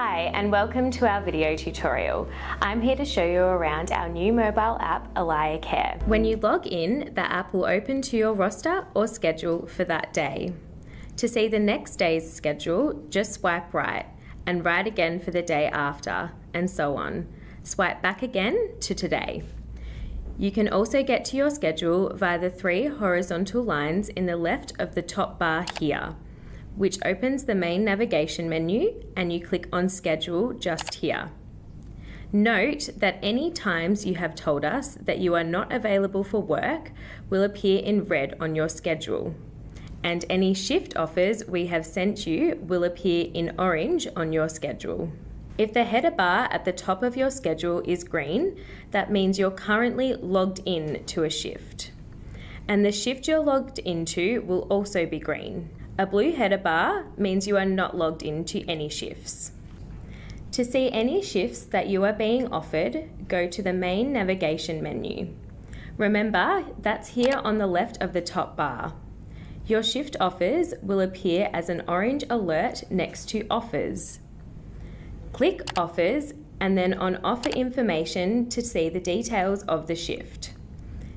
Hi and welcome to our video tutorial. I'm here to show you around our new mobile app, AlayaCare. When you log in, the app will open to your roster or schedule for that day. To see the next day's schedule, just swipe right and right again for the day after, and so on. Swipe back again to today. You can also get to your schedule via the 3 horizontal lines in the left of the top bar here, which opens the main navigation menu, and you click on Schedule just here. Note that any times you have told us that you are not available for work will appear in red on your schedule, and any shift offers we have sent you will appear in orange on your schedule. If the header bar at the top of your schedule is green, that means you're currently logged in to a shift, and the shift you're logged into will also be green. A blue header bar means you are not logged into any shifts. To see any shifts that you are being offered, go to the main navigation menu. Remember, that's here on the left of the top bar. Your shift offers will appear as an orange alert next to offers. Click Offers and then on Offer Information to see the details of the shift.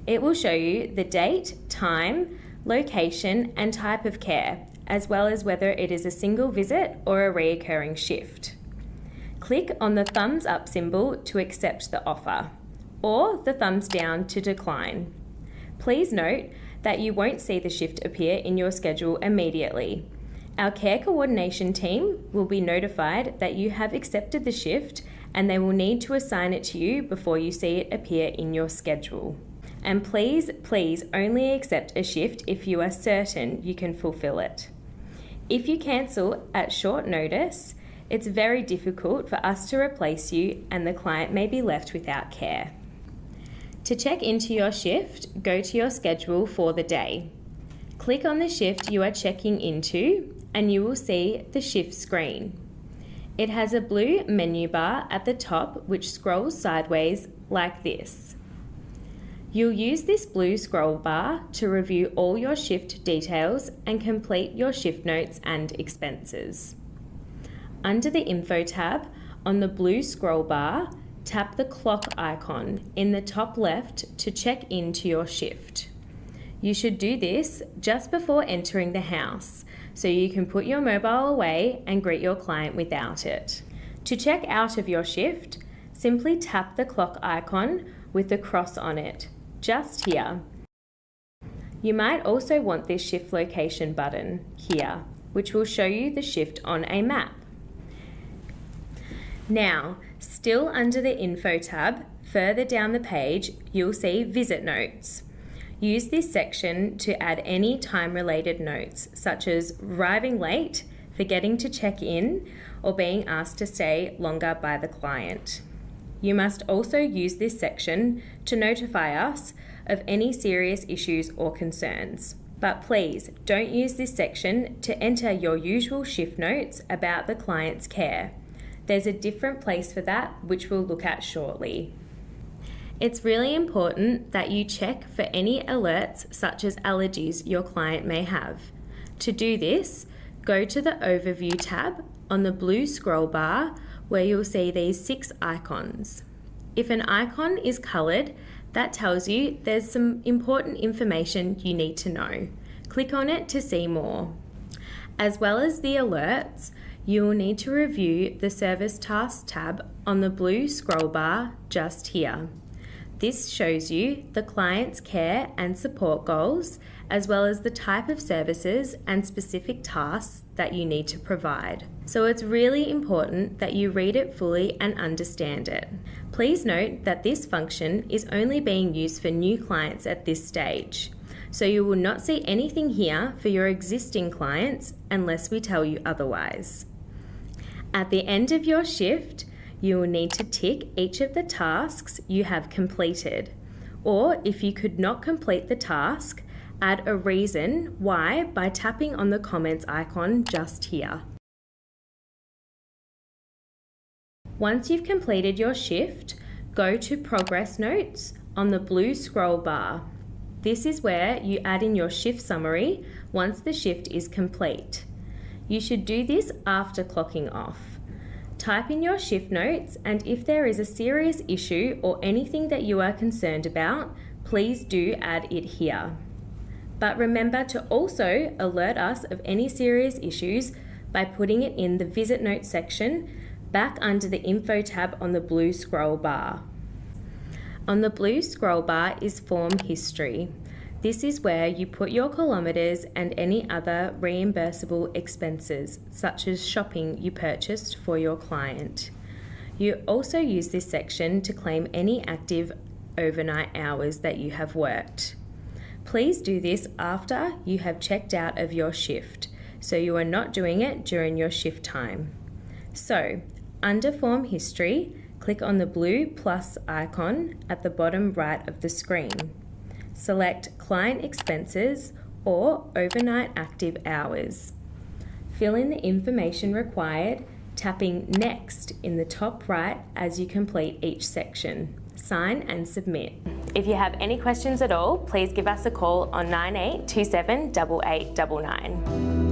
It will show you the date, time, location and type of care, as well as whether it is a single visit or a recurring shift. Click on the thumbs up symbol to accept the offer, or the thumbs down to decline. Please note that you won't see the shift appear in your schedule immediately. Our care coordination team will be notified that you have accepted the shift, and they will need to assign it to you before you see it appear in your schedule. And please only accept a shift if you are certain you can fulfill it. If you cancel at short notice, it's very difficult for us to replace you and the client may be left without care. To check into your shift, go to your schedule for the day. Click on the shift you are checking into and you will see the shift screen. It has a blue menu bar at the top which scrolls sideways like this. You'll use this blue scroll bar to review all your shift details and complete your shift notes and expenses. Under the Info tab, on the blue scroll bar, tap the clock icon in the top left to check into your shift. You should do this just before entering the house, so you can put your mobile away and greet your client without it. To check out of your shift, simply tap the clock icon with the cross on it, just here. You might also want this shift location button here, which will show you the shift on a map. Now, still under the Info tab, further down the page, you'll see Visit Notes. Use this section to add any time-related notes, such as arriving late, forgetting to check in, or being asked to stay longer by the client. You must also use this section to notify us of any serious issues or concerns. But please don't use this section to enter your usual shift notes about the client's care. There's a different place for that, which we'll look at shortly. It's really important that you check for any alerts such as allergies your client may have. To do this, go to the Overview tab on the blue scroll bar where you'll see these 6 icons. If an icon is coloured, that tells you there's some important information you need to know. Click on it to see more. As well as the alerts, you will need to review the Service Tasks tab on the blue scroll bar just here. This shows you the client's care and support goals, as well as the type of services and specific tasks that you need to provide. So it's really important that you read it fully and understand it. Please note that this function is only being used for new clients at this stage. So you will not see anything here for your existing clients unless we tell you otherwise. At the end of your shift, you will need to tick each of the tasks you have completed, or if you could not complete the task, add a reason why by tapping on the comments icon just here. Once you've completed your shift, go to Progress Notes on the blue scroll bar. This is where you add in your shift summary once the shift is complete. You should do this after clocking off. Type in your shift notes, and if there is a serious issue or anything that you are concerned about, please do add it here. But remember to also alert us of any serious issues by putting it in the Visit Notes section back under the Info tab on the blue scroll bar. On the blue scroll bar is Form History. This is where you put your kilometres and any other reimbursable expenses, such as shopping you purchased for your client. You also use this section to claim any active overnight hours that you have worked. Please do this after you have checked out of your shift, so you are not doing it during your shift time. So, under Form History, click on the blue plus icon at the bottom right of the screen. Select Client Expenses or Overnight Active Hours. Fill in the information required, tapping Next in the top right as you complete each section. Sign and submit. If you have any questions at all, please give us a call on 9827 8899.